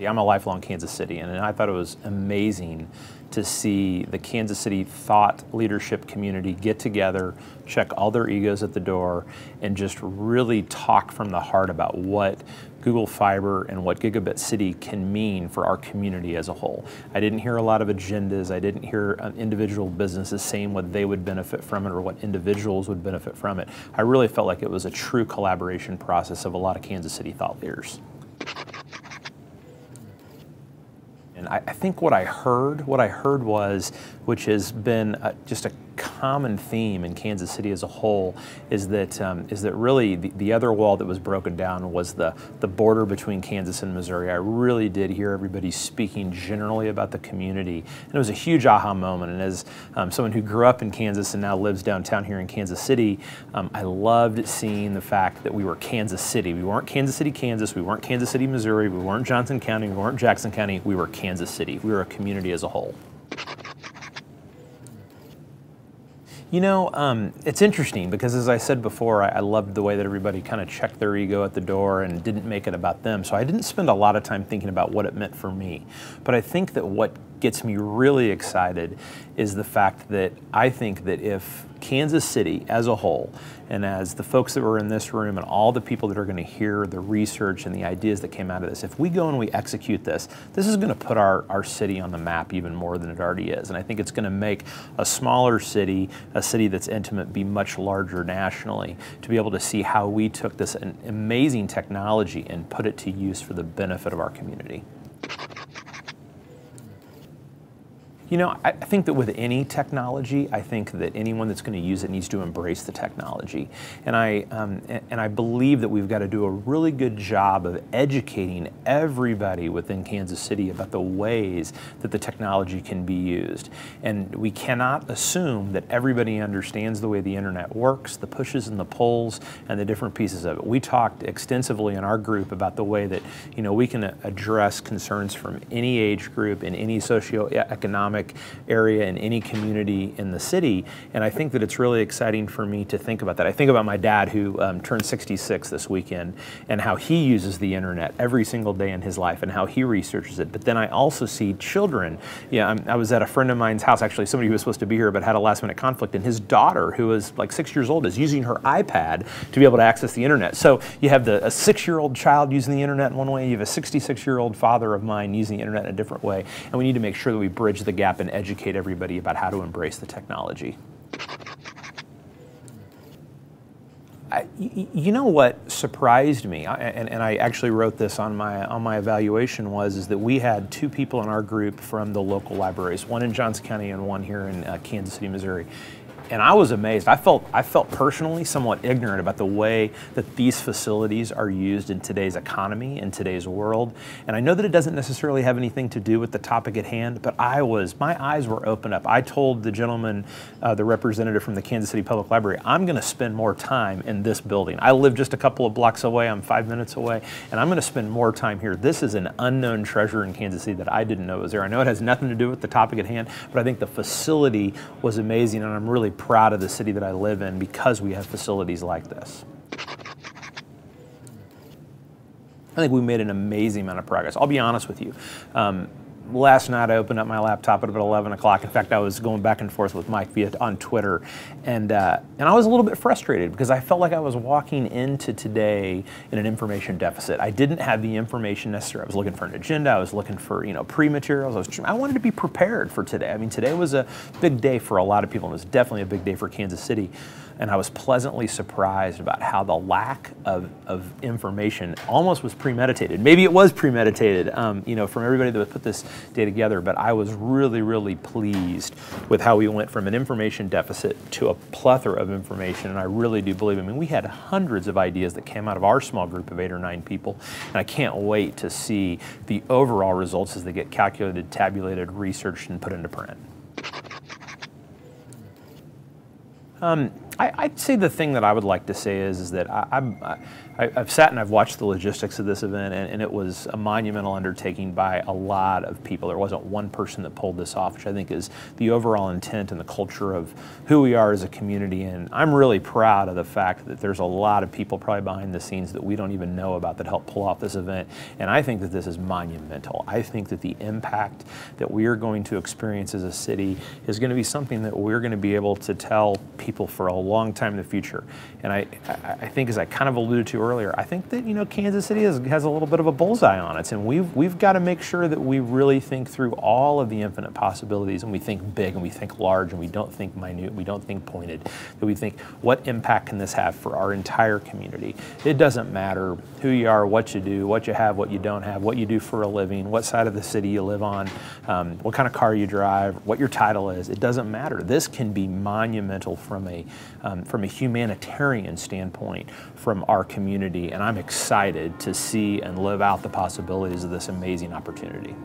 I'm a lifelong Kansas City, and I thought it was amazing to see the Kansas City thought leadership community get together, check all their egos at the door, and just really talk from the heart about what Google Fiber and what Gigabit City can mean for our community as a whole. I didn't hear a lot of agendas. I didn't hear individual businesses saying what they would benefit from it or what individuals would benefit from it. I really felt like it was a true collaboration process of a lot of Kansas City thought leaders. And I think what I heard was, which has been just a common theme in Kansas City as a whole, is that really the other wall that was broken down was the border between Kansas and Missouri. I really did hear everybody speaking generally about the community, and it was a huge aha moment. And as someone who grew up in Kansas and now lives downtown here in Kansas City, I loved seeing the fact that we were Kansas City. We weren't Kansas City, Kansas. We weren't Kansas City, Missouri. We weren't Johnson County. We weren't Jackson County. We were Kansas City. We were a community as a whole. You know, it's interesting because, as I said before, I loved the way that everybody kind of checked their ego at the door and didn't make it about them. So I didn't spend a lot of time thinking about what it meant for me. But I think that what gets me really excited is the fact that I think that if Kansas City as a whole, and as the folks that were in this room and all the people that are going to hear the research and the ideas that came out of this, if we go and we execute this, this is going to put our city on the map even more than it already is. And I think it's going to make a smaller city, a city that's intimate, be much larger nationally, to be able to see how we took this amazing technology and put it to use for the benefit of our community. You know, I think that with any technology, I think that anyone that's going to use it needs to embrace the technology. And I believe that we've got to do a really good job of educating everybody within Kansas City about the ways that the technology can be used. And we cannot assume that everybody understands the way the internet works, the pushes and the pulls, and the different pieces of it. We talked extensively in our group about the way that, you know, we can address concerns from any age group in any socioeconomic area in any community in the city, and I think that it's really exciting for me to think about that. I think about my dad, who turned 66 this weekend, and how he uses the internet every single day in his life and how he researches it. But then I also see children. Yeah, I was at a friend of mine's house, actually somebody who was supposed to be here but had a last minute conflict, and his daughter, who is like 6 years old, is using her iPad to be able to access the internet. So you have a 6-year-old child using the internet in one way, you have a 66-year-old father of mine using the internet in a different way, and we need to make sure that we bridge the gap and educate everybody about how to embrace the technology. You know what surprised me, and I actually wrote this on my evaluation, is that we had 2 people in our group from the local libraries, one in Johnson County and one here in Kansas City, Missouri. And I was amazed. I felt personally somewhat ignorant about the way that these facilities are used in today's economy, in today's world. And I know that it doesn't necessarily have anything to do with the topic at hand, but my eyes were opened up. I told the gentleman, the representative from the Kansas City Public Library, I'm going to spend more time in this building. I live just a couple of blocks away. I'm 5 minutes away, and I'm going to spend more time here. This is an unknown treasure in Kansas City that I didn't know was there. I know it has nothing to do with the topic at hand, but I think the facility was amazing, and I'm really proud of the city that I live in because we have facilities like this. I think we made an amazing amount of progress. I'll be honest with you. Last night I opened up my laptop at about 11 o'clock. In fact, I was going back and forth with Mike on Twitter, and I was a little bit frustrated because I felt like I was walking into today in an information deficit. I didn't have the information necessary. I was looking for an agenda. I was looking for pre-materials. I wanted to be prepared for today. I mean, today was a big day for a lot of people, and it was definitely a big day for Kansas City. And I was pleasantly surprised about how the lack of information almost was premeditated. Maybe it was premeditated, you know, from everybody that put this day together, but I was really, really pleased with how we went from an information deficit to a plethora of information, and I really do believe, I mean, we had hundreds of ideas that came out of our small group of 8 or 9 people, and I can't wait to see the overall results as they get calculated, tabulated, researched, and put into print. I'd say the thing that I would like to say is that I've sat and I've watched the logistics of this event, and it was a monumental undertaking by a lot of people. There wasn't one person that pulled this off, which I think is the overall intent and the culture of who we are as a community. And I'm really proud of the fact that there's a lot of people probably behind the scenes that we don't even know about that help pull off this event. And I think that this is monumental. I think that the impact that we are going to experience as a city is going to be something that we're going to be able to tell people for a long time in the future. And I think, as I kind of alluded to earlier, I think that, you know, Kansas City has a little bit of a bullseye on it, and we've got to make sure that we really think through all of the infinite possibilities, and we think big and we think large, and we don't think minute, we don't think pointed, that we think, what impact can this have for our entire community? It doesn't matter who you are, what you do, what you have, what you don't have, what you do for a living, what side of the city you live on, what kind of car you drive, what your title is. It doesn't matter. This can be monumental from a humanitarian standpoint from our community, and I'm excited to see and live out the possibilities of this amazing opportunity.